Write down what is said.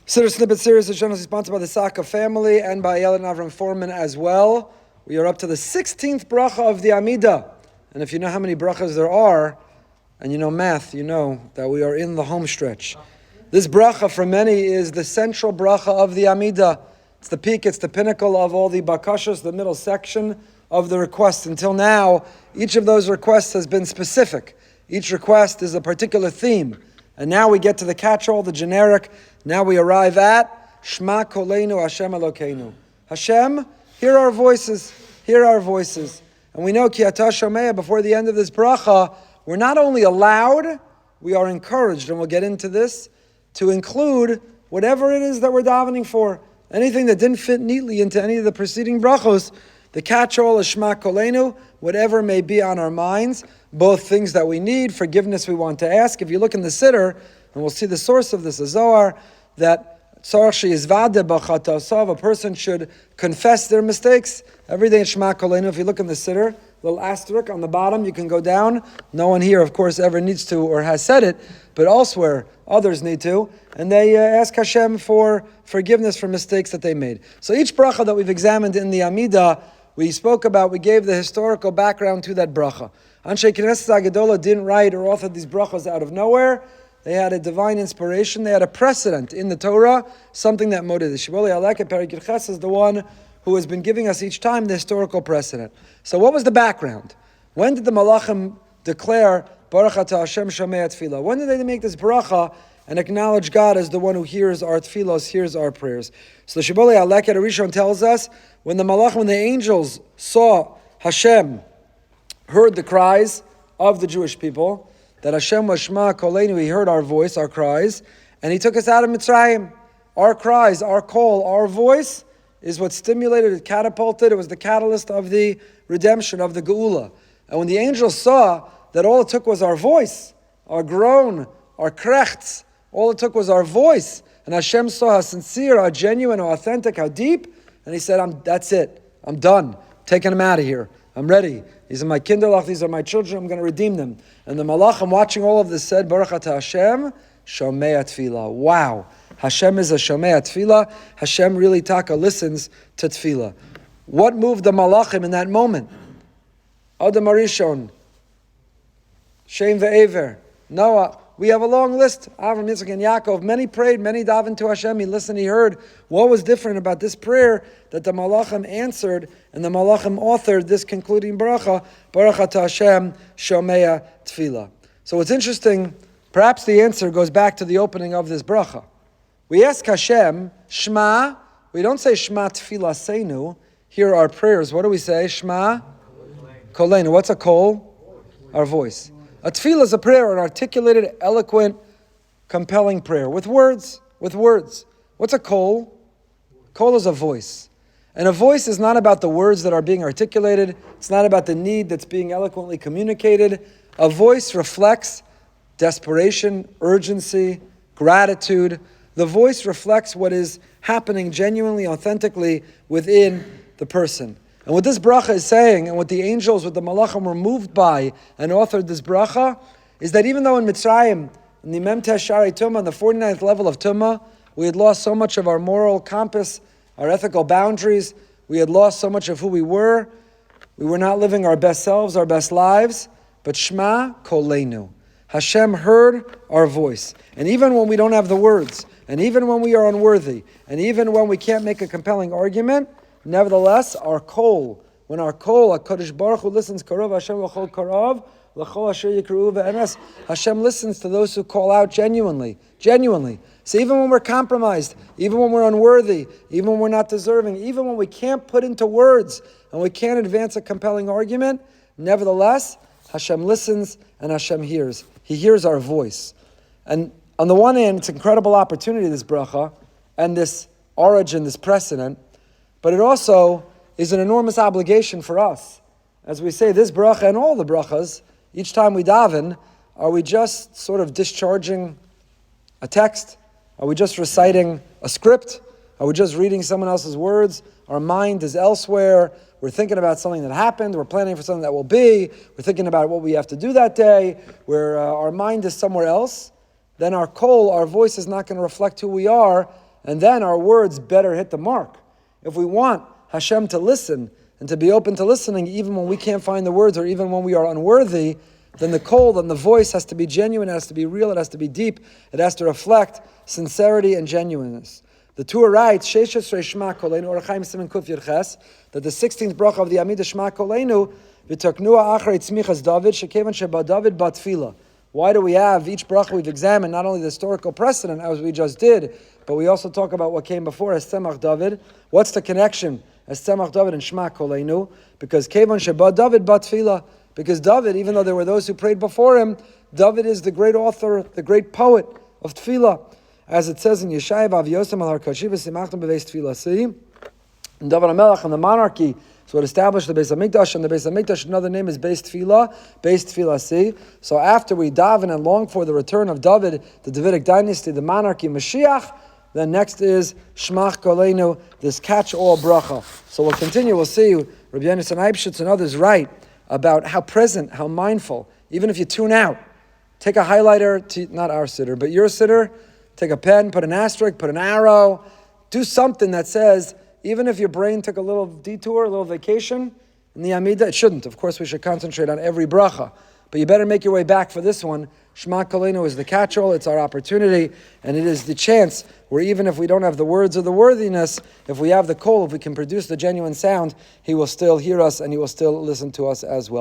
Siddur Snippet series is generously sponsored by the Saka family and by Ayala and Avram Foreman as well. We are up to the 16th bracha of the Amida. And if you know how many brachas there are, and you know math, you know that we are in the home stretch. This bracha for many is the central bracha of the Amida. It's the peak, it's the pinnacle of all the bakashas, the middle section of the requests. Until now, each of those requests has been specific. Each request is a particular theme. And now we get to the catch-all, the generic. Now we arrive at Shema, Koleinu, Hashem Elokeinu. Hashem, hear our voices. Hear our voices. And we know, Ki ata shomea, before the end of this bracha, we're not only allowed, we are encouraged, and we'll get into this, to include whatever it is that we're davening for. Anything that didn't fit neatly into any of the preceding brachos, the catch-all is Shema Koleinu, whatever may be on our minds, both things that we need, forgiveness we want to ask. If you look in the Siddur, and we'll see the source of this, the Zohar, that a person should confess their mistakes every day in Shema Koleinu. If you look in the Siddur, little asterisk on the bottom, you can go down. No one here, of course, ever needs to or has said it, but elsewhere, others need to. And they ask Hashem for forgiveness for mistakes that they made. So each bracha that we've examined in the Amida, we spoke about, we gave the historical background to that bracha. Anshe Knesset Agadola didn't write or author these brachas out of nowhere. They had a divine inspiration. They had a precedent in the Torah, something that motivated. Shibbolei Aleket Perek Yirches is the one who has been giving us each time the historical precedent. So what was the background? When did the Malachim declare Baruch Atah Hashem Shomei Tefillah? When did they make this bracha and acknowledge God as the one who hears our tefillos, hears our prayers? So the Shibbolei Aleket Arishon tells us when the angels saw Hashem, heard the cries of the Jewish people, that Hashem was Shema Koleinu, He heard our voice, our cries, and He took us out of Mitzrayim. Our cries, our call, our voice is what stimulated, it catapulted, it was the catalyst of the redemption, of the Geula. And when the angels saw that all it took was our voice, our groan, our krechts, all it took was our voice, and Hashem saw how sincere, how genuine, how authentic, how deep, and He said, that's it, I'm done, I'm taking them out of here. I'm ready. These are my kinderlach, these are my children, I'm going to redeem them. And the Malachim watching all of this said, Baruch Atah Hashem, Shomei Tefillah. Wow. Hashem is a Shomei Tefillah. Hashem really listens to Tefillah. What moved the Malachim in that moment? Adam Arishon, Shem ve'ever, Noah. We have a long list. Avram, Yitzchak, and Yaakov. Many prayed, many davened to Hashem. He listened, he heard. What was different about this prayer that the Malachim answered and the Malachim authored this concluding bracha, Baruch Atah Hashem, Shomei Tefillah. So what's interesting, perhaps the answer goes back to the opening of this bracha. We ask Hashem, Shema. We don't say Shema Tefillah Seinu. Hear our prayers. What do we say? Shema Koleinu. What's a kol? Our voice. A tefillah is a prayer, an articulated, eloquent, compelling prayer with words. What's a kol? Kol is a voice. And a voice is not about the words that are being articulated. It's not about the need that's being eloquently communicated. A voice reflects desperation, urgency, gratitude. The voice reflects what is happening genuinely, authentically within the person. And what this bracha is saying, and what the angels, what the malachim were moved by and authored this bracha, is that even though in Mitzrayim, in the Mem Tesh Shari Tumah, on the 49th level of Tumah, we had lost so much of our moral compass, our ethical boundaries, we had lost so much of who we were not living our best selves, our best lives, but Shema Koleinu. Hashem heard our voice. And even when we don't have the words, and even when we are unworthy, and even when we can't make a compelling argument, nevertheless, our kol, when our kol, HaKadosh Baruch Hu listens, Karov Hashem l'chol karav, l'chol asher yikru'u ve'emes, Hashem listens to those who call out genuinely. So even when we're compromised, even when we're unworthy, even when we're not deserving, even when we can't put into words, and we can't advance a compelling argument, nevertheless, Hashem listens and Hashem hears. He hears our voice. And on the one hand, it's an incredible opportunity, this bracha, and this origin, this precedent, but it also is an enormous obligation for us. As we say, this bracha and all the brachas, each time we daven, are we just sort of discharging a text? Are we just reciting a script? Are we just reading someone else's words? Our mind is elsewhere. We're thinking about something that happened. We're planning for something that will be. We're thinking about what we have to do that day. Where our mind is somewhere else. Then our kol, our voice, is not going to reflect who we are. And then our words better hit the mark. If we want Hashem to listen and to be open to listening, even when we can't find the words or even when we are unworthy, then the call and the voice has to be genuine, it has to be real, it has to be deep, it has to reflect sincerity and genuineness. The Torah writes, Shema Koleinu, Or Chaim Siman Kuf Yirches, that the 16th bracha of the Amida Shema Koleinu, V'taknua achrei tzmichas David, shekevan sheba David batfila. Why do we have each bracha? We've examined not only the historical precedent, as we just did, but we also talk about what came before as Tzemach David. What's the connection as Tzemach David and Shema Koleinu? Because kevan sheba David batfila. Because David, even though there were those who prayed before him, David is the great author, the great poet of tefillah. As it says in Yeshaya, Vav Yosem al Har-Kashiv v'simachtem b'veis tefillah. See? And David HaMelech and the monarchy, so it established the Beis HaMikdash, and the Beis HaMikdash, another name is Beis Tefillah, see? So after we daven and long for the return of David, the Davidic dynasty, the monarchy, Mashiach, then next is Shema Koleinu, this catch-all bracha. So we'll continue, we'll see Rabbi Yonasan Eibschitz and others write about how present, how mindful, even if you tune out, take a highlighter, not our sitter, but your sitter, take a pen, put an asterisk, put an arrow, do something that says, even if your brain took a little detour, a little vacation in the Amida, it shouldn't. Of course, we should concentrate on every bracha. But you better make your way back for this one. Shema Koleinu is the catch-all, it's our opportunity, and it is the chance where even if we don't have the words or the worthiness, if we have the call, if we can produce the genuine sound, He will still hear us and He will still listen to us as well.